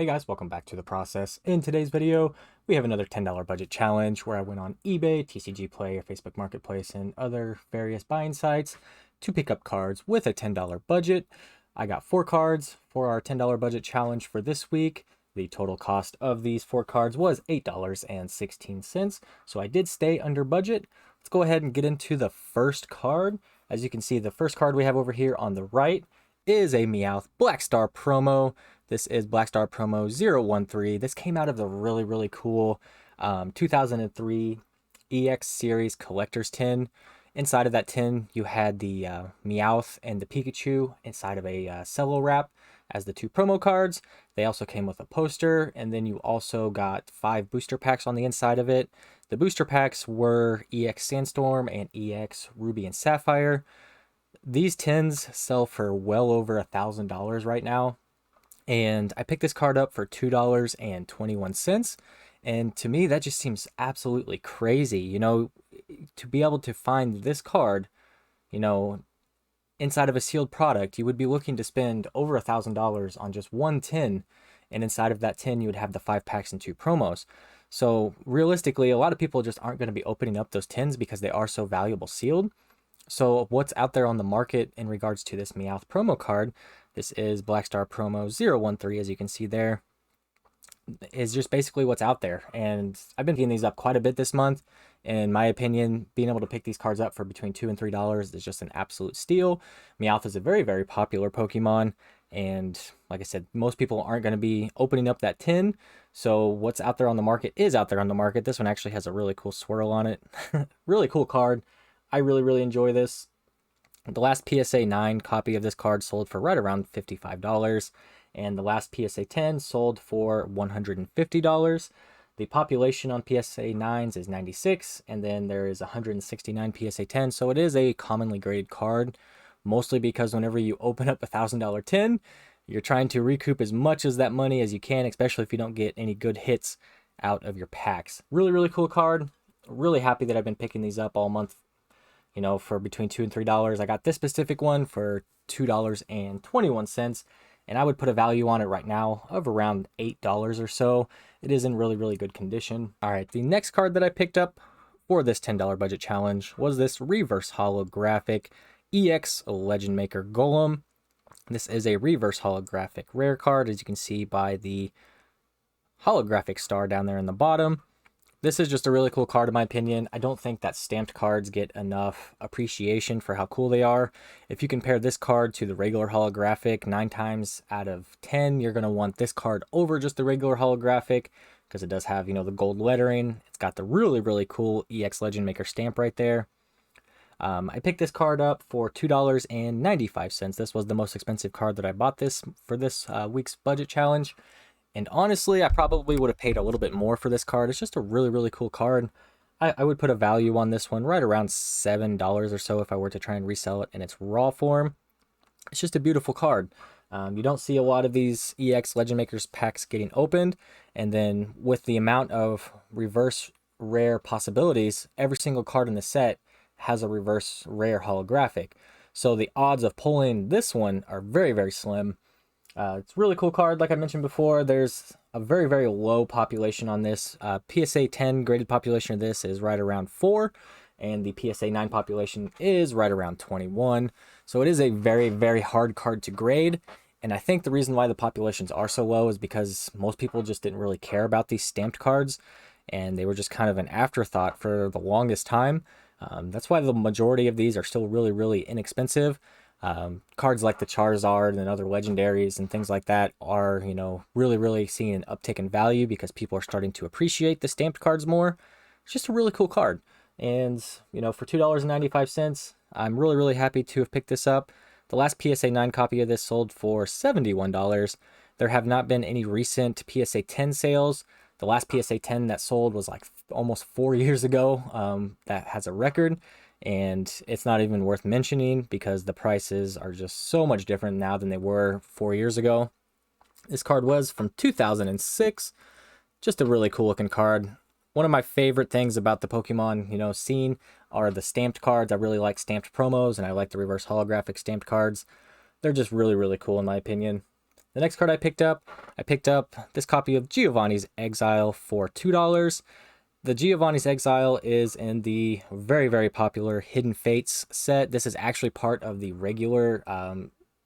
Hey guys, welcome back to the process. In today's video, we have another $10 budget challenge where I went on eBay, TCG Player, Facebook Marketplace, and other various buying sites to pick up cards with a $10 budget. I got 4 cards for our $10 budget challenge for this week. The total cost of these 4 cards was $8.16, so I did stay under budget. Let's go ahead and get into the first card. As you can see, the first card we have over here on the right is a Meowth Black Star promo. This is Black Star promo 013. This came out of the really cool 2003 EX series collector's tin. Inside of that tin, you had the Meowth and the Pikachu inside of a cello wrap as the 2 promo cards. They also came with a poster, and then you also got 5 booster packs on the inside of it. The booster packs were EX Sandstorm and EX Ruby and Sapphire. These tins sell for well over $1,000 right now. And I picked this card up for $2.21. And to me, that just seems absolutely crazy. You know, to be able to find this card, you know, inside of a sealed product, you would be looking to spend over $1,000 on just one tin. And inside of that tin, you would have the 5 packs and 2 promos. So realistically, a lot of people just aren't going to be opening up those tins because they are so valuable sealed. So what's out there on the market in regards to this Meowth promo card, this is Black Star promo 013, as you can see there, is just basically what's out there. And I've been picking these up quite a bit this month. In my opinion, being able to pick these cards up for between $2 and $3 is just an absolute steal. Meowth is a very popular Pokemon. And like I said, most people aren't going to be opening up that tin. So what's out there on the market is out there on the market. This one actually has a really cool swirl on it. Really cool card. I really enjoy this. The last PSA 9 copy of this card sold for right around $55, and the last PSA 10 sold for $150. The population on PSA 9s is 96, and then there is 169 PSA 10, so it is a commonly graded card, mostly because whenever you open up a $1,000 tin, you're trying to recoup as much as that money as you can, especially if you don't get any good hits out of your packs. Really cool card. Really happy that I've been picking these up all month, you know, for between $2 and $3. I got this specific one for $2.21, and I would put a value on it right now of around $8 or so. It is in really good condition. All right, the next card that I picked up for this $10 budget challenge was this reverse holographic EX Legend Maker Golem. This is a reverse holographic rare card, as you can see by the holographic star down there in the bottom. This is just a really cool card in my opinion. I don't think that stamped cards get enough appreciation for how cool they are. If you compare this card to the regular holographic, 9 times out of 10, you're going to want this card over just the regular holographic because it does have, you know, the gold lettering. It's got the really cool EX Legend Maker stamp right there. I picked this card up for $2.95. This was the most expensive card that I bought for this week's budget challenge. And honestly, I probably would have paid a little bit more for this card. It's just a really cool card. I would put a value on this one right around $7 or so if I were to try and resell it in its raw form. It's just a beautiful card. You don't see a lot of these EX Legend Makers packs getting opened. And then with the amount of reverse rare possibilities, every single card in the set has a reverse rare holographic. So the odds of pulling this one are very slim. It's a really cool card. Like I mentioned before, there's a very low population on this. PSA 10 graded population of this is right around 4, and the PSA 9 population is right around 21. So it is a very hard card to grade. And I think the reason why the populations are so low is because most people just didn't really care about these stamped cards, and they were just kind of an afterthought for the longest time. That's why the majority of these are still really inexpensive. Cards like the Charizard and other legendaries and things like that are, you know, really seeing an uptick in value because people are starting to appreciate the stamped cards more. It's just a really cool card. And, you know, for $2.95, I'm really happy to have picked this up. The last PSA 9 copy of this sold for $71. There have not been any recent PSA 10 sales. The last PSA 10 that sold was like almost 4 years ago. That has a record. And it's not even worth mentioning because the prices are just so much different now than they were 4 years ago. This card was from 2006. Just a really cool looking card. One of my favorite things about the Pokemon, you know, scene are the stamped cards. I really like stamped promos, and I like the reverse holographic stamped cards. They're just really cool in my opinion. The next card I picked up this copy of Giovanni's Exile for $2. The Giovanni's Exile is in the very, very popular Hidden Fates set. This is actually part of the regular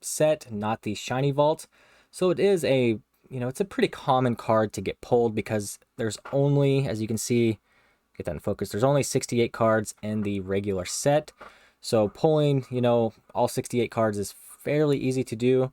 set, not the Shiny Vault. So it is a, it's a pretty common card to get pulled because there's only, as you can see, get that in focus, there's only 68 cards in the regular set. So pulling, all 68 cards is fairly easy to do.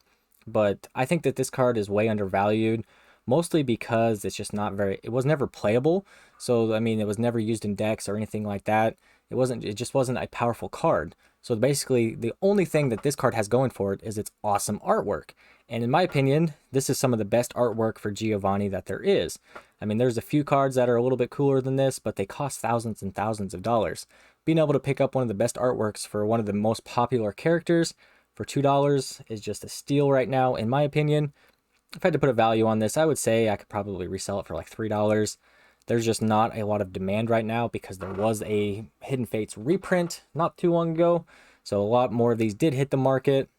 But I think that this card is way undervalued, mostly because it's just not very, it was never playable. So, I mean, it was never used in decks or anything like that. It just wasn't a powerful card. So basically, the only thing that this card has going for it is its awesome artwork. And in my opinion, this is some of the best artwork for Giovanni that there is. I mean, there's a few cards that are a little bit cooler than this, but they cost thousands and thousands of dollars. Being able to pick up one of the best artworks for one of the most popular characters for $2 is just a steal right now, in my opinion. If I had to put a value on this, I would say I could probably resell it for like $3. There's just not a lot of demand right now because there was a Hidden Fates reprint not too long ago. So a lot more of these did hit the market.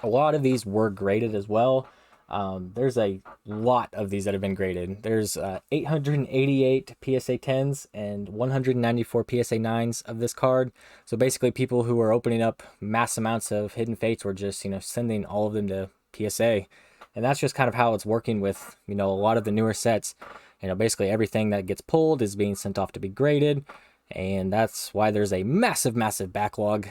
A lot of these were graded as well. There's a lot of these that have been graded. There's 888 PSA 10s and 194 PSA 9s of this card. So basically people who are opening up mass amounts of Hidden Fates were just, sending all of them to PSA. And that's just kind of how it's working with, a lot of the newer sets. Basically everything that gets pulled is being sent off to be graded. And that's why there's a massive, massive backlog.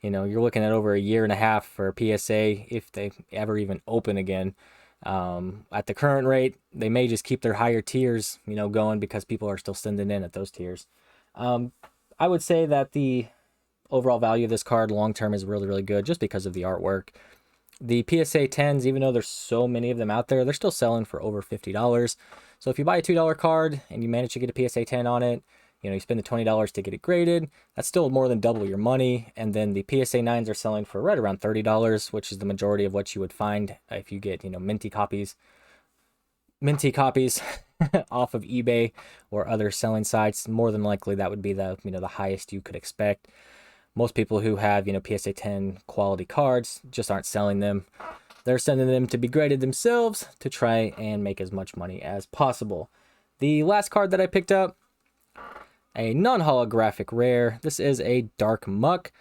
You're looking at over a year and a half for PSA if they ever even open again. At the current rate, they may just keep their higher tiers, going because people are still sending in at those tiers. I would say that the overall value of this card long term is really, really good just because of the artwork. The PSA 10s, even though there's so many of them out there, they're still selling for over $50. So if you buy a $2 card and you manage to get a PSA 10 on it, you spend the $20 to get it graded, that's still more than double your money. And then the PSA 9s are selling for right around $30, which is the majority of what you would find if you get, minty copies off of eBay or other selling sites. More than likely that would be the, the highest you could expect. Most people who have, PSA 10 quality cards just aren't selling them. They're sending them to be graded themselves to try and make as much money as possible. The last card that I picked up, a non-holographic rare. This is a Dark Muck.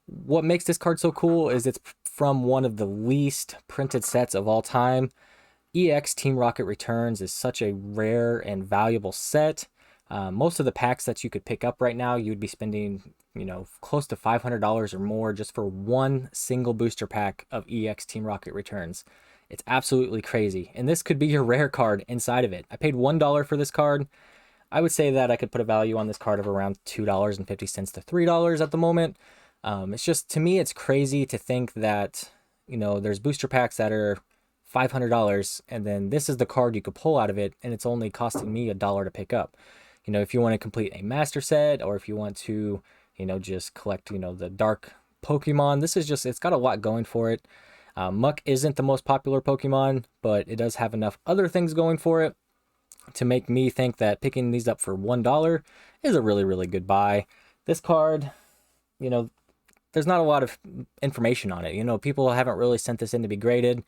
What makes this card so cool is it's from one of the least printed sets of all time. EX Team Rocket Returns is such a rare and valuable set. Most of the packs that you could pick up right now, you'd be spending, close to $500 or more just for one single booster pack of EX Team Rocket Returns. It's absolutely crazy. And this could be your rare card inside of it. I paid $1 for this card. I would say that I could put a value on this card of around $2.50 to $3 at the moment. It's just, to me, it's crazy to think that, there's booster packs that are $500 and then this is the card you could pull out of it and it's only costing me $1 to pick up. If you want to complete a master set or if you want to, just collect, the dark Pokemon, this is just, it's got a lot going for it. Muck isn't the most popular Pokemon, but it does have enough other things going for it to make me think that picking these up for $1 is a really, really good buy. This card, there's not a lot of information on it. People haven't really sent this in to be graded.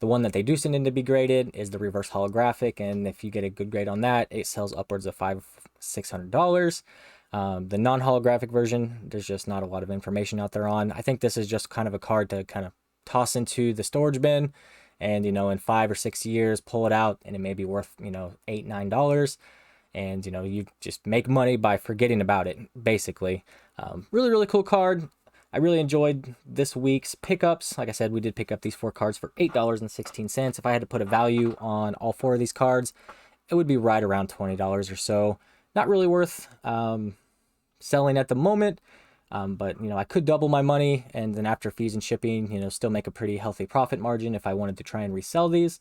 The one that they do send in to be graded is the reverse holographic, and if you get a good grade on that, it sells upwards of $500-600. The non-holographic version, there's just not a lot of information out there on. I think this is just kind of a card to kind of toss into the storage bin and, in 5 or 6 years, pull it out and it may be worth, $8-9. And, you just make money by forgetting about it, basically. Really, really cool card. I really enjoyed this week's pickups. Like I said, we did pick up these 4 cards for $8.16. If I had to put a value on all 4 of these cards, it would be right around $20 or so. Not really worth selling at the moment, but I could double my money and then after fees and shipping, still make a pretty healthy profit margin if I wanted to try and resell these.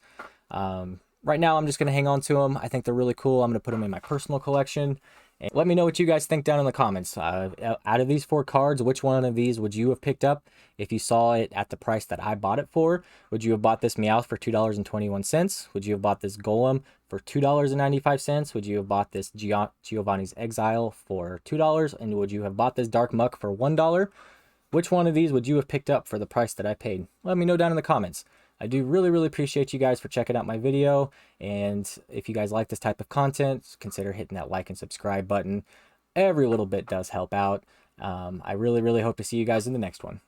Right now, I'm just going to hang on to them. I think they're really cool. I'm going to put them in my personal collection. And let me know what you guys think down in the comments. Out of these 4 cards, which one of these would you have picked up if you saw it at the price that I bought it for? Would you have bought this Meowth for $2.21? Would you have bought this Golem for $2.95? Would you have bought this Giovanni's Exile for $2? And would you have bought this Dark Muck for $1? Which one of these would you have picked up for the price that I paid? Let me know down in the comments. I do really appreciate you guys for checking out my video. And if you guys like this type of content, consider hitting that like and subscribe button. Every little bit does help out. I really hope to see you guys in the next one.